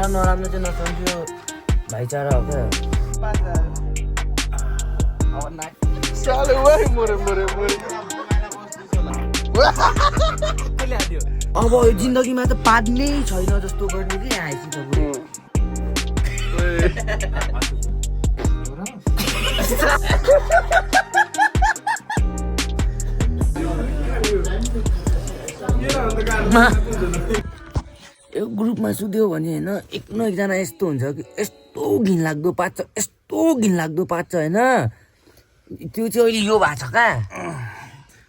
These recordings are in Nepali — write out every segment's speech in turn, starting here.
नराम्रो चाहिँ नसम्झ्यो भाइचारा हो क्या अब जिन्दगीमा त पाड्नै छैन जस्तो गर्ने कि आएपछि यो ग्रुपमा सुत्यो भने होइन एक न एकजना यस्तो हुन्छ कि यस्तो घिनलाग्दो पाच्छ होइन त्यो चाहिँ अहिले यो भएको छ क्या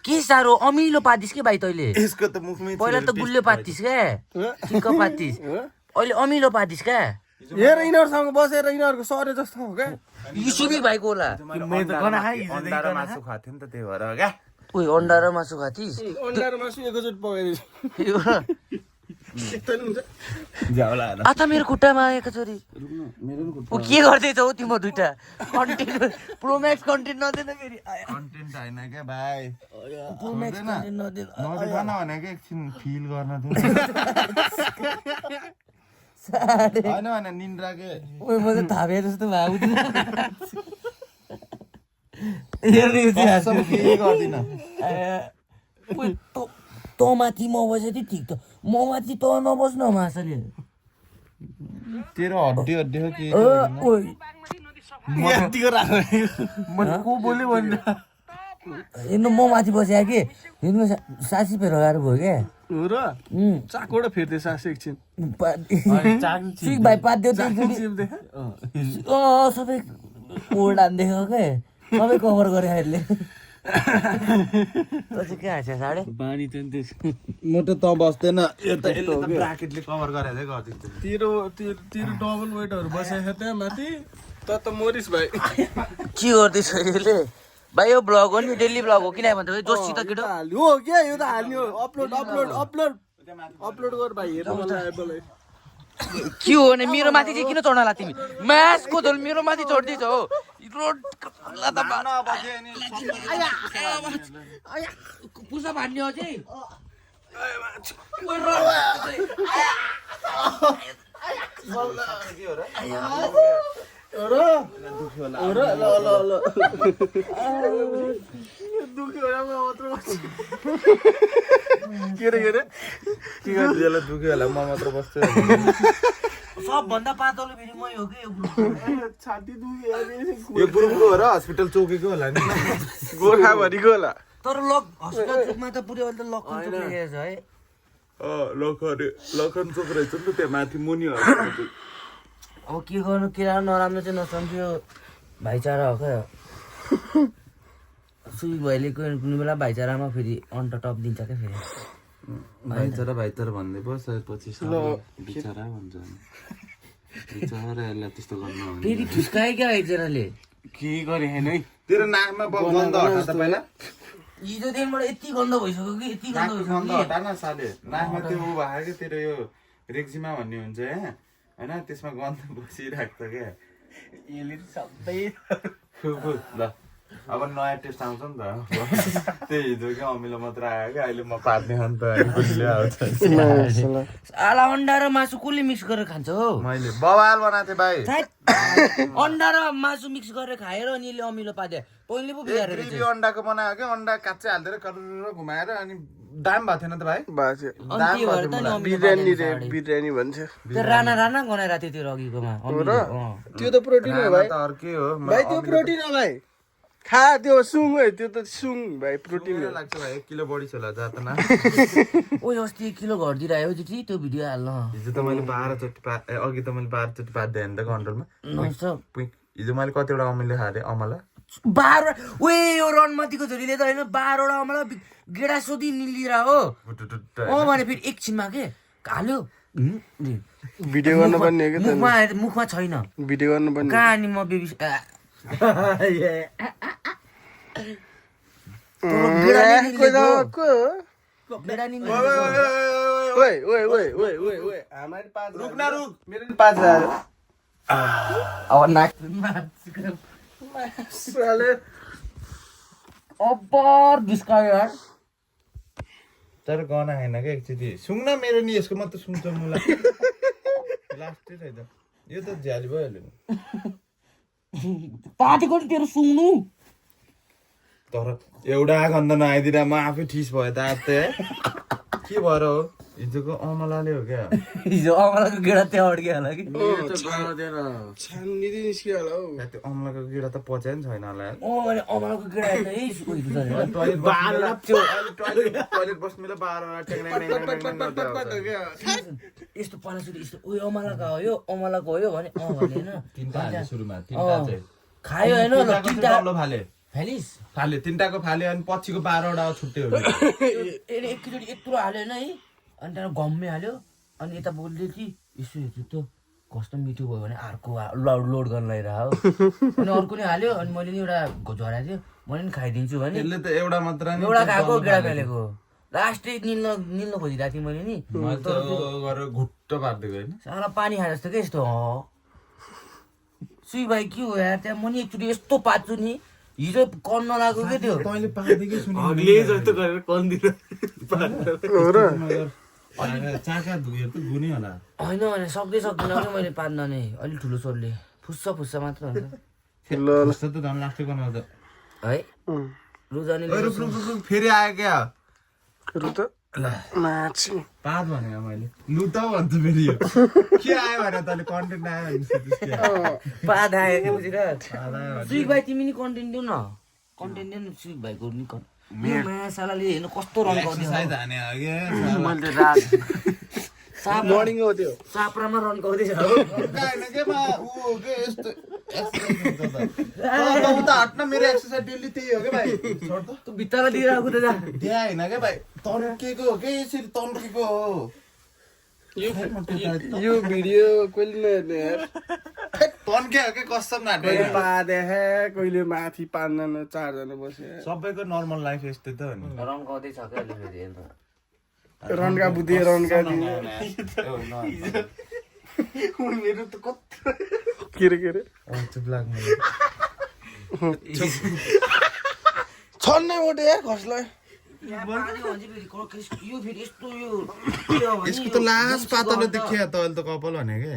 के साह्रो अमिलो पातिस के भाइ तैँले पहिला त गुलियो पातिस क्या चिक्क पातिस अहिले अमिलो पातिस क्या हेर यिनीहरूसँग बसेर यिनीहरूको सरे जस्तो हो क्या यो सुमी भाइको होला अन्डा र मासु खाथ्यो नि त त्यही भएर क्या ओइ अन्डा र मासु खाथिस अन्डा र मासु एकैचोटि पकाइदिन्छु आता मेरो खुट्टामा आएको छोरी ऊ के गर्दैछ हौ तिम्रो दुइटा कन्टेन्ट प्रोम्याक्स कन्टेन्ट नदिएन फेरि कन्टेन्ट होइन क्या भाइ प्रोम्याक्स कन्टेन्ट नदिएन नदिएन भनेको एकछिन फिल गर्न होइन भने निन्द्रा के ओइ म त थाहा भए जस्तो भयो केही गर्दिनँ त माथि म बसे ठिक त म माथि त नबस्न माछाले तेरो हड्डी हो के को बोल्यो भने हेर्नु म माथि बस्या कि हेर्नु सासी फेर लगाएर भयो क्या हो र चाकोबाट फेर्दै सास एकछिन सिक भाइ पादियो सबै कोल्ड हान्देको क्या सबै कभर गरे अहिले के हाँस्यो साढे बानी त म त बस्दैन ब्राकेटले कभर गरेर गरिदिन्छु तेरो डबल वेटहरू बसेको त्यहाँ माथि त मोरिस भाइ के गर्दैछ यसले भाइ यो ब्लग हो नि डेली ब्लग हो किन भन्दा जोसी त केटो हो क्या यो त हाल्ने हो अपलोड गर भाइ हेर मलाई के हो भने मेरो माथि चाहिँ किन चढ्न ला तिमी म्यासको झोल मेरो माथि चढ्दैछ हो पुसा भान्ने हो चाहिँ दुख्यो होला म मात्र बस्छु सबभन्दा पातलो फेरि मै हो कि छाती यो ग्रुपको हो र हस्पिटल चौकीको होला नि गोर्खाभरिको होला तर हस्पिटल चोकमा त पुरै अहिले त लखन चोक लेखेको छ है लखन चोक रहेछ नि त त्यहाँ माथि मुनि अब के गर्नु केरा नराम्रो चाहिँ नसम्झ्यो भाइचारा हो क्या सुई भाइले कुनै बेला भाइचारामा फेरि अन्त टप दिन्छ क्या फेरि भाइचारा भन्दै पो पछि बिचारा भन्छ बिचारा यसलाई त्यस्तो गर्नु फेरि ठुस्कायो क्या एकजनाले के गरे होइन है तेरो नाकमा गन्ध हटा त पहिला हिजोदेखिबाट यति गन्ध भइसक्यो कि यति गन्ध गन्ध हटा न साले नाकमा त्यो उ भएको क्या तेरो यो रेक्जिमा भन्ने हुन्छ होइन त्यसमा गन्ध बसिरहेको छ क्या यसले सबै ल अब नयाँ टेस्ट आउँछ नि त त्यही हिजो क्या अमिलो मात्र आयो क्या अहिले म पार्ने हो नि त आला अन्डा र मासु कसले मिक्स गरेर खान्छ हो मैले बवाल बनाएको थिएँ भाइ अन्डा र मासु मिक्स गरेर खाएर अनि यसले अमिलो पादे पहिले पो बिगारेर ग्रेभी अन्डाको बनायो क्या अन्डा काँच्चै हालिदिएर करुर घुमाएर अनि दाम भएको थिएन त भाइ बिरयानी भन्छ त्यो राना गनाइरहेको थियो त्यो अघिकोमा त्यो त प्रोटिन हो भाइ अर्कै हो भाइ त्यो प्रोटिन हो भाइ खा त्यो सुङ है त्यो त सुङ भाइ प्रोटिन लाग्छ भाइ 1 किलो बढी छ होला जात न ओइ अस्ति 1 किलो घटिदिएर आयो दिदी त्यो भिडियो हाल्न हिजो त मैले 12 चोटि अघि त मैले 12 चोटि पाद्दै नि त कन्ट्रोलमा हिजो मैले कतिवटा अमिलो खाएँ अमला 12 ओए यो रणमतीको छोरीले त होइन 12 वटा अमला गेडा सोधी निलिरा हो भने फेरि एकछिनमा के हाल्यो भिडियो गर्नुपर्ने हो कि मुखमा छैन भिडियो गर्नुपर्ने कहानी म बेबी तर गना होइन क्या एकचोटि सुङ न मेरो नि यसको मात्र सुन्छ मलाई लास्टै रहेछ यो त झ्याली भइहाल्यो तातेको नि तेरो सुन्नु तर एउटा गन्ध नआइदिँदा म आफै ठिस भयो त आत्ते के भएर हो हिजोको अमलाले हो क्या हिजो अमलाको गेडा त्यहाँ अड्क्यो होला कि छान्नी निस्किहाल्यो हौ त्यो अमलाको गिडा त पच्या नि छैन होला भने अमलाको गेडा हेर्न टोइलेट बस्नेले 12 यस्तो पालासुरी यस्तो उयो अमलाको हो यो अमलाको हो यो भने भने होइन सुरुमा खायो होइन फाले फालिस तिनटाको फाले अनि पछिको 12वटा छुट्टै हो एकैचोटि यत्रो हाल्यो होइन है अनि त्यहाँबाट घम्मे हाल्यो अनि यता बोल्दै कि यसो हेर्छु त कस्तो मिठो भयो भने अर्को लोड गर्न लगाइरह हो अनि अर्को नि हाल्यो अनि मैले नि एउटा झराएको थियो मैले नि खाइदिन्छु भने यसले त एउटा मात्र नि एउटा खाएको गेडा फालेको लास्टै निल्न खोजिरहेको थिएँ मैले नि गरेर घुट्ट पारिदिएको होइन साला पानी खाए जस्तो क्या यस्तो सुई भाइ के हो यार त्यहाँ म नि एकचोटि यस्तो पाच्छु नि हिजो कन नलागेको क्या त्यो तैँले पारिदिएकै सुने जस्तो गरेर कन दिन चाका धुएर त गुनै होला होइन भने सक्दैन कि मैले पार्न नै अलिक ठुलो स्वरले फुस्सा मात्र हुन्छ जस्तो त झन् लास्टै गर्नु त है रुजानी फेरि आयो क्या रु त माछी पाद भनेको मैले लु त भन्छु फेरि यो के आयो भने तैँले कन्टेन्ट आयो भने पाद आयो क्या बुझेर सुइक भाइ तिमी नि कन्टेन्ट दिउ न कन्टेन्ट दिउ न सुइक भाइको नि माया सालाले हेर्नु कस्तो रङ एक्सर्साइज हाने हो क्या मैले रात मर्निङ हो त्यो साप्रामा रन गाउँदैछ होइन के मा ऊ हो के यस्तो एक्सर्साइज हुन्छ त त हट्न मेरो एक्सर्साइज डेली त्यही हो के भाइ छोड त तँ भित्तामा दिइरहेको त जा त्यहाँ होइन क्या भाइ तन्केको हो के यसरी तन्केको हो यो भिडियो कहिले नहेर्ने यार तन्के हो के कसम नाट्यो कहिले पादेखा कहिले माथि 5 जना 4 जना बसे सबैको नर्मल लाइफ यस्तै त हो नि रन गाउँदैछ क्या अहिले फेरि हेर्नु रनका बुद्धि रनका दिने मेरो त कत्रो के रे चुप लाग्नु छन्ने मोटे यार खसलाई यसको त लास्ट पातलो देखियो त अहिले त कपाल भने के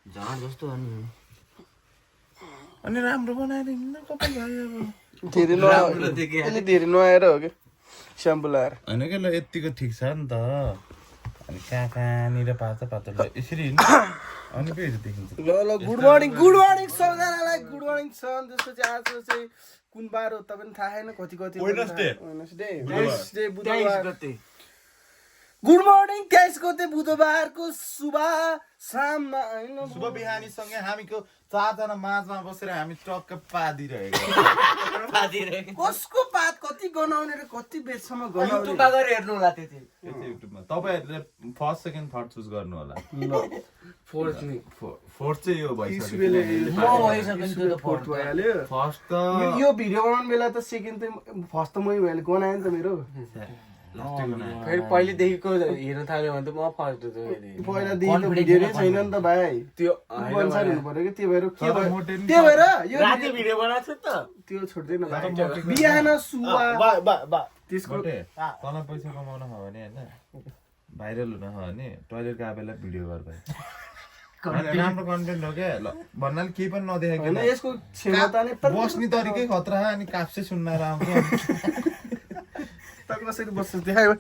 झाड जस्तो अनि अनि राम्रो बनाइदिनु कपाल भयो अब धेरै नआएर हो कि स्याम्पू लाएर होइन के ल यतिको ठिक छ नि त अनि कहाँनिर पातलो यसरी अनि फेरि देखिन्छ ल गुड मर्निङ सबजनालाई गुड मर्निङ सन जस्तो चाहिँ आज चाहिँ कुन बार हो तपाईँ थाहा छैन कति वेडनेसडे बुधबार गुड मर्निङ 23 गते बुधबारको शुभ शाममा होइन शुभ बिहानीसँगै हामीको 4 जना माझमा बसेर हामी टक्क पादिरहेको कसको पात कति गनाउने र कति बेरसम्म गनाउने युट्युबमा गएर हेर्नु होला त्यति युट्युबमा तपाईँहरूले फर्स्ट सेकेन्ड थर्ड चुज गर्नु होला फोर्थ चाहिँ यो म भइसक्यो नि त्यो त फोर्थ भइहाल्यो फर्स्ट त यो भिडियो बनाउने बेला त सेकेन्ड त फर्स्ट त मै भइहाल्यो गनायो नि त मेरो फेरि पहिलेदेखिको हेर्न थाल्यो भने त म फर्स्ट पहिलादेखिको भिडियो नै छैन नि त भाइ त्यो अनुसार हुनु पर्यो कि त्यही भएर के भयो मोटे नि त्यही भएर यो राति भिडियो बनाएको छु त त्यो छोड्दैन भाइ बिहान सुवा त्यसको मोटे तँलाई पैसा कमाउन हो भने होइन भाइरल हुन हो भने टोइलेट गएको बेला भिडियो गर्दै राम्रो कन्टेन्ट हो क्या ल भन्नाले केही पनि नदेखेको होइन यसको क्षमता नै बस्ने तरिकै खतरा अनि काप्से सुन्नाएर आउँछ कसरी बस्छ देखायो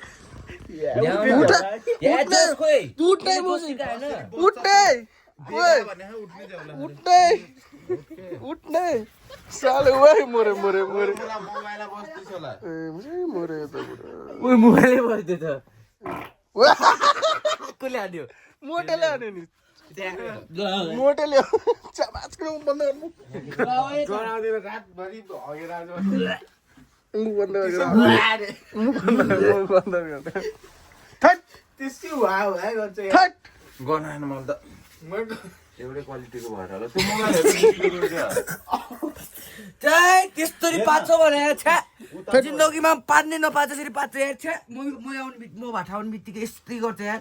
उठ्ने साले वाइ मोरे मोबाइलमा बस्दैछ होला मोरे त मोबाइलै बस्दै छ कसले हान्यो मोटेले हान्यो नि मोटेले चमाचको बन्द गर्नु रातभरि हगेर मुख बन्द गरेर थट त्यसै हुआ गर्छ थट गनाएन मैले त एउटै क्वालिटीको भएर होला त्यो मोबाइल त्यस्तो नि पाच्छ भने छ्या जिन्दगीमा पार्ने नपाए त्यसरी पाच्छ यार छ्या म भाटा आउने बित्तिकै यस्तै गर्छ यार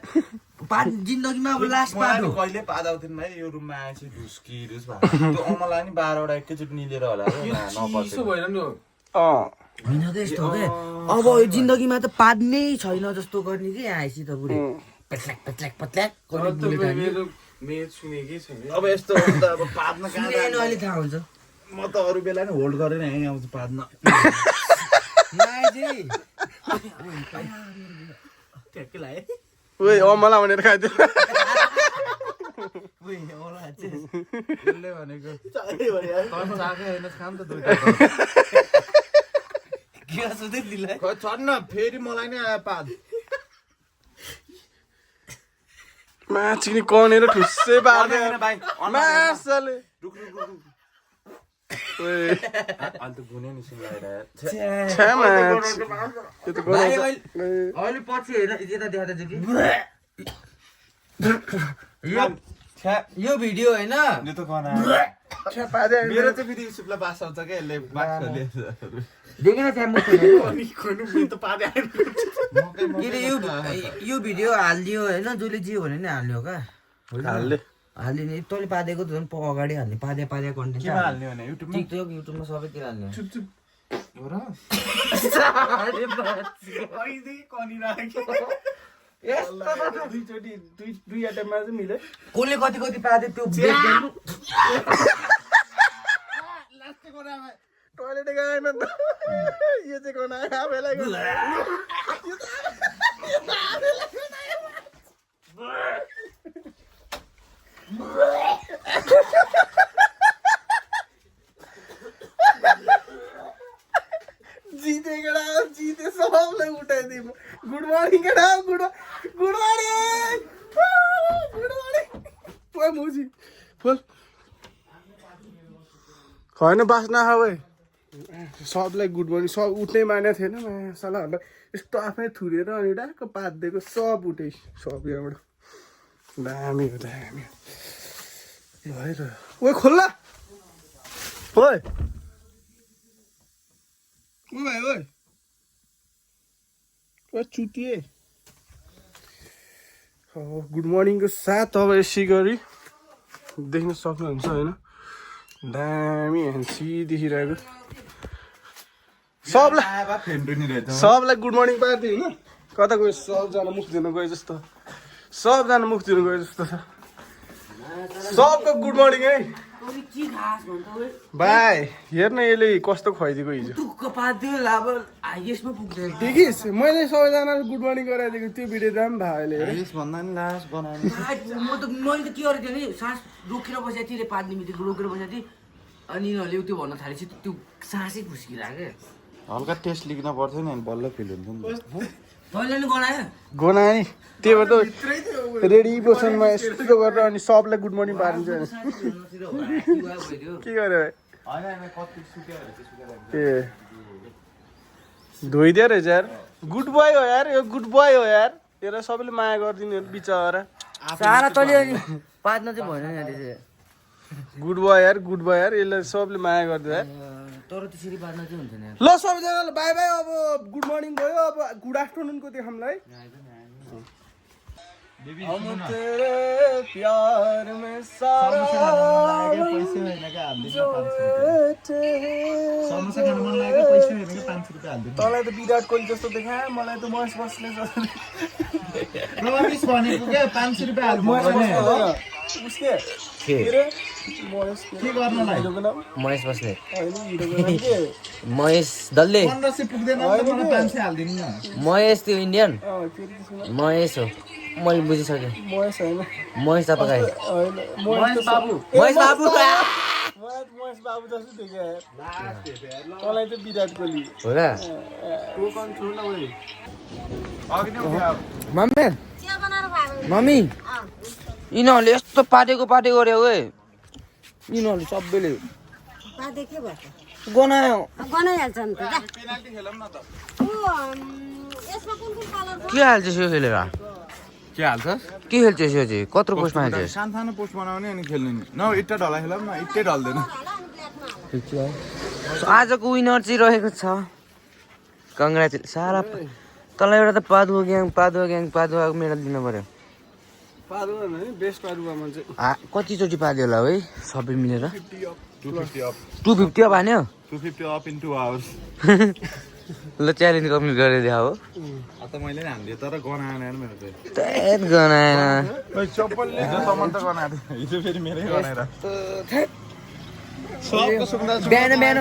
जिन्दगीमा अब लास्ट पार्नु कहिले पादाउँथेन भाइ यो रुममा आएपछि ढुस्किरुस भएको त्यो अमला नि 12 वटा एकैचोटि निलेर होला चिसो भएर नि होइन क्या यस्तो हो क्या अब यो जिन्दगीमा त पार्नै छैन जस्तो गर्ने कि आएपछि त पुरै पत्ल्याक मेरो सुनेकै छैन अब यस्तो हो नि त अब पाद्न कहाँ सुनेन अहिले थाहा हुन्छ म त अरू बेला नि होल्ड गरेर यहीँ आउँछु पाद्न नाइजी ठ्याक्कै लाग्यो ओइ मलाई भनेर खाइदियो त्यसले भनेको चाकै होइन खाम त दुईटा के सोध्दै दिलाई खै छन् न फेरि मलाई नै आयो पाद माछी नि कनेर ठुस्सै पार्दै भाइ मासले रुक रुक रुक ओइ अन्त गुने निसिङ लगाएर छ्या माछ त्यो त भाइ गनाउँछ अहिले पछि हेर यता देखाउँदैछु कि यो भिडियो होइन यो त गना छ्या पार्दै मेरो चाहिँ फेरि सुप्ला बास आउँछ क्या यसले बाक्सले देखेन त्यहाँ मुख के अरे यो भिडियो हालिदियो होइन जसले जे भने नि हाल्यो क्या हाल्ले हालिदिने तैँले पादेको त झन् अगाडि हाल्ने पादे कन्टेन्ट केमा हाल्ने भने युट्युबमा टिकटक युट्युबमा सबैतिर हाल्ने चुप चुप हो र दुईचोटि दुई आइटममा चाहिँ मिल्यो कसले कति कति पादे त्यो टोइलेट गएन त यो चाहिँ गनायो आफैलाई जिते केटा जिते सबलाई उठाइदिए गुड मर्निङ केटा गुड मर्निङ गुड मर्निङ ओइ मुजी बोल होइन बास नखा भाइ सबलाई गुड मर्निङ सब उठ्नै माने थिएन सालाहरूलाई यस्तो आफै थुरेर अनि डाक्क पात दिएको सब उठे सब यहाँबाट दामी हो दामी भयो ओइ खोल्ला ओइ को भयो ओइ चुतिए गुड मर्निङको साथ अब यसै गरी देख्न सक्नुहुन्छ होइन दामी ह्यान्सी देखिरहेको सबलाई गुड मर्निङ पारिदियो होइन कता गयो सबजना मुख दिनु गयो जस्तो सबजना मुख दिनु गयो जस्तो छ सबको गुड मर्निङ है भाइ हेर्न यसले कस्तो खुवाइदिएको हिजो देखिस् मैले सबैजनालाई गुड मर्निङ गराइदिएको त्यो भिडियो राम्रो भयो अहिले भन्दा नि लास्ट बनाउने मैले त के गरेको थिएँ नि सास रोकेर बसेको थिएँ पाँच मिनट रोकेर बसेको थिएँ अनि यिनीहरूले त्यो भन्न थालेपछि त्यो सासै फुस्किरहेको क्या हल्का टेस्ट लिख्न पर्थ्यो नि बल्ल फिल हुन्थ्यो नि तैँले नि गनायो गनायो नि त्यही भएर त रेडी पोसनमा यस्तो गरेर अनि सबलाई गुड मर्निङ पारिन्छ के गरे ए धोइदियो रहेछ यार गुड बोय हो यार यो गुड बोय हो यार यसलाई सबैले माया गरिदिनु बिचरा सारा तैँले अनि पाँचमा चाहिँ भएन नि त्यसै गुड बोय यार यसलाई सबले माया गरिदियो यार तर त्यसरी बाँड्न चाहिँ हुन्थेन यार ल सबैजनालाई बाई बाई अब गुड मर्निङ गयो अब गुड आफ्टरनुनको देखाउँलाई प्यार में सारा तँलाई त विराट कोहली जस्तो देखा मलाई त महेश बस्ने जस्तो महेश बस्ने महेश दल्ले महेश त्यो इन्डियन महेश हो मैले बुझिसकेँ महेश होइन महेश तपाईँ महेश बाबु महेश बाबु महेश बाबु जस्तो देखा तँलाई त विराट कोहली हो र मम्मी यिनीहरूले यस्तो पाटेको गऱ्यो है यिनीहरूले सबैले गनायो गनाइहाल्छ नि त के हाल्छ यो खेलेर के हाल्छ के खेल्छ यो चाहिँ कत्रो पोस्टमा हाल्छ सानो पोस्ट बनाउने अनि खेल्ने नि न इट्टा ढला खेलौँ न इट्टै ढल्दैन आजको विनर चाहिँ रहेको छ कङ्ग्रेचुलेसन सारा तँलाई एउटा त पादुवा ग्याङ मेडल दिनु पर्यो पारुवा नि बेस्ट पारुवा मान्छे कतिचोटि पाल्यो होला है सबै मिलेर 250 up 250 अब हान्यो 250 up in 2 hours ल च्यालेन्ज कम्प्लिट गरेर देखाऊ हो अब त मैले नि हान्दिएँ तर गन आएन मेरो चाहिँ त्यही गनाएन चप्पलले सामान त गनाएको थियो हिजो फेरि मेरै गनाएर सबको सुन्दा बिहान बिहान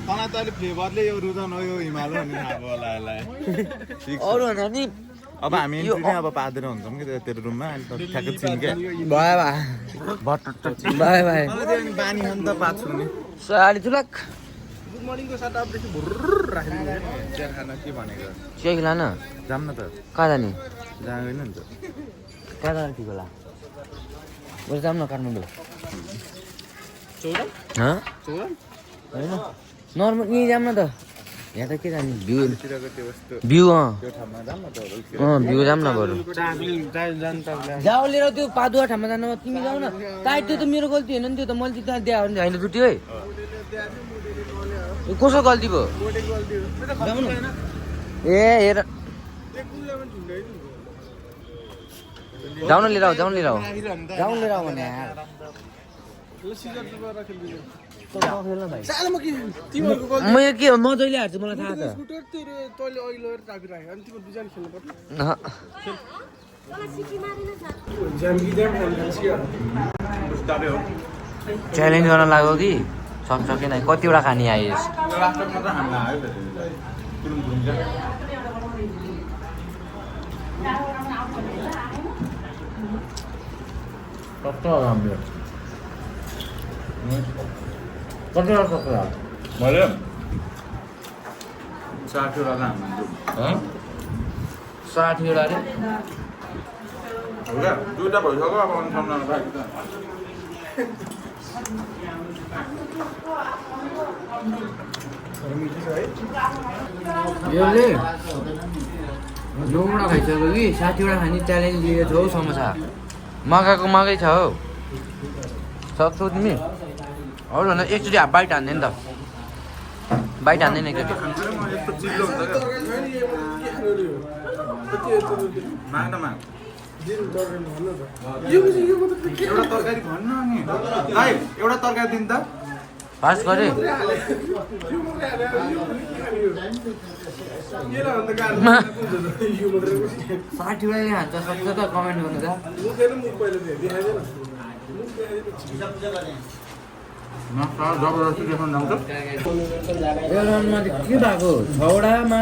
तँलाई त अहिले फ्लेभरले यो रुचाउन हो यो हिमालय भन्ने थाहा भयो होला यसलाई अरू भन्दा नि अब हामी इन्ट्री नै अब पादेर हुन्छौँ कि तेरो रुममा अनि त ठ्याक्कै चिन्के भयो भयो भयो बानी हो नि त पाँच हुने साडी तुलक गुड मर्निङको साथ अपडेट भुर्र राखिदिनु चिया खान के भनेको चिया खिलान जाऊँ न त कहाँ जाने जाँदैन नि त कहाँ जाने ठिक होला बरु जाऊँ न काठमाडौँ चौरा होइन नर्मल यहीँ जाऊँ न त यहाँ त के जाने भ्यू तिरको त्यो वस्तु भ्यू त्यो ठाउँमा जाऊँ न त भ्यू जाऊँ न बरु जान्छ जाऊ लिएर त्यो पादुवा ठाउँमा जानु तिमी जाऊ न ताइ त्यो त मेरो गल्ती होइन नि त्यो त मैले त त्यहाँ दिए होइन छुट्टी है कसो गल्ती भयो जाऊ न ए हेर जाऊ न लिएर आऊ जाऊ लिएर आऊ जाऊ लिएर आऊ भने म के म जहिले हार्छु मलाई थाहा छ स्कुटर तेरो तैँले अहिले लगेर चाबी राख्यो अनि तिम्रो बिजन खेल्नु पर्छ च्यालेन्ज गर्न लाग्यो कि सक्छ कि नै कतिवटा खाने आइस लास्टमा त हामीलाई आयो फेरि किन घुम्छ कस्तो राम्रो कतिवटा सक्छ मैले 60 वटा हामी 60 वटा रे होला दुईटा भइसक्यो अब अनि सम्झाउनु बाँकी छ यसले 9 वटा खाइसक्यो कि 60 वटा खाने च्यालेन्ज लिएको छ हौ समोसा मगाएको मगै छ हौ सक्छौ तिमी अरू भन्दा एकचोटि बाइट हान्ने नि त बाइट हान्ने नि एकचोटि यस्तो चिल्लो हुन्छ क्या माग न माग एउटा तरकारी भन्न अनि भाइ एउटा तरकारी दिन त पास गरे 60 वटा हान्छ सक्छ त कमेन्ट गर्नु त जबरजस्ती देखाउनु जाउँछ यो राउन्डमा के भएको 6 वटामा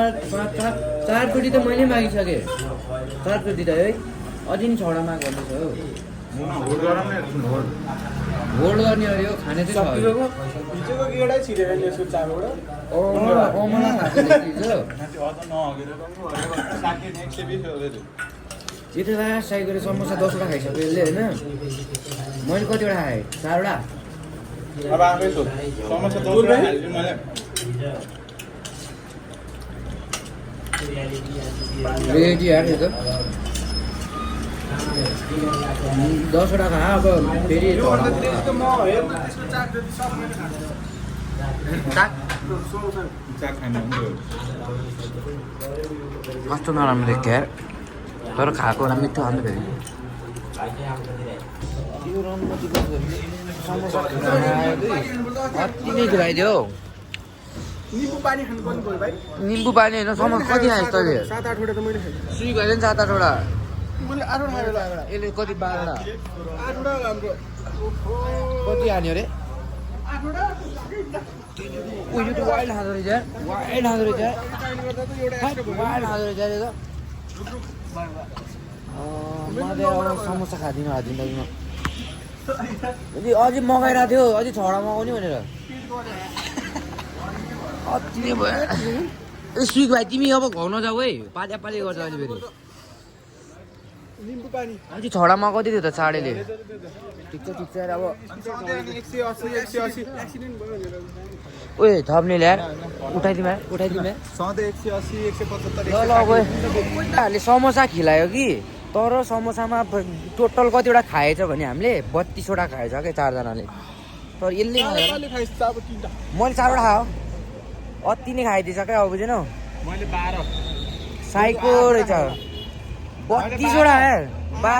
4 चोटि त मैले मागिसकेँ 4 चोटि त है अझै नि 6 वटा माग गर्दैछ हौ होल्ड गरौँ न एकछिन होल्ड होल्ड गर्ने अरे हो खाने चाहिँ छ हिजोको गेडै छिरेर नि यसको चारवटा मलाई खाएको हिजो यो त लास्ट साइकल समोसा 10 वटा खाइसक्यो यसले होइन मैले कतिवटा खाएँ 4 वटा अब आफै सोध समस्या दोष हाल्छु मैले रेडी यार यो त 10 वटा खा अब फेरि चाक खानु हुन्छ कस्तो नराम्रो देख्थ्यो यार तर खाएको राम्रो मिठो अन्त फेरि यो समोसा अति नै खुवाइदियो निम्बु पानी खानु पनि भयो भाइ निम्बु पानी होइन समोसा कति खाएछ तैँले 7-8 वटा त मैले खाएँ सुई भयो नि 7-8 वटा मैले 8 वटा खाएँ होला यसले कति 12 वटा 8 वटा हाम्रो कति हान्यो अरे 8 वटा उयो त वाइल्ड खाँदो रहेछ वाइल्ड खाँदो रहेछ वाइल्ड खाँदो रहेछ अरे त समोसा खाँदिनँ हाजिँदैन अझै मगाइरहेको थियो अझै 6 वटा मगाउने भनेर अति नै भयो ए सुइक भाइ तिमी अब घाउ नजाऊ है पाले पाले गर्छ अहिले फेरि निम्बु पानी अझै 6 वटा मगाउँदै थियो त चाँडेले ठिक छ अब 180 एक्सिडेन्ट भयो भनेर ओए थप्ने ल्याएर उठाइदिउँ सधैँ 180 175 ल अहिले समोसा खिलायो कि तर समोसामा टोटल कतिवटा खाएछ भने हामीले 32 वटा खाएछ क्या 4 जनाले तर यसले मैले 4 वटा खायो अति नै खाइदिएछ क्या अब बुझेनौ मैले 12 साइको रहेछ 32 वटा यार 12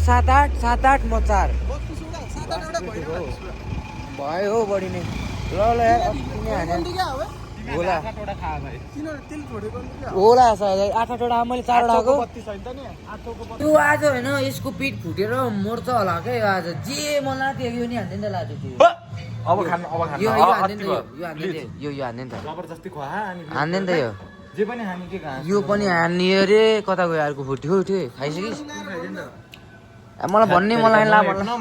7 8 म 4 भयो हो बढी नै ल यार अति नै हाने होला आठवटा खा भाइ किन तेल छोडेको नि क्या होला सायद 8वटा मैले 4वटा खाएको बत्ती छैन त नि 800 को त्यो आज होइन यसको पिठ फुटेर मर्छ होला क्या यो आज जे मलाई त्यो यो नि हान्दैन त लाजु त्यो अब खानु यो हान्दैन त यो हान्दैन यो हान्दैन त जबरजस्ती खुवा अनि हान्दैन त यो जे पनि हामी के कहाँ यो पनि हान्ने अरे कता गयो अर्को फुट्यो त्यो खाइसकिस् मलाई भन्ने मलाई ला भन्ला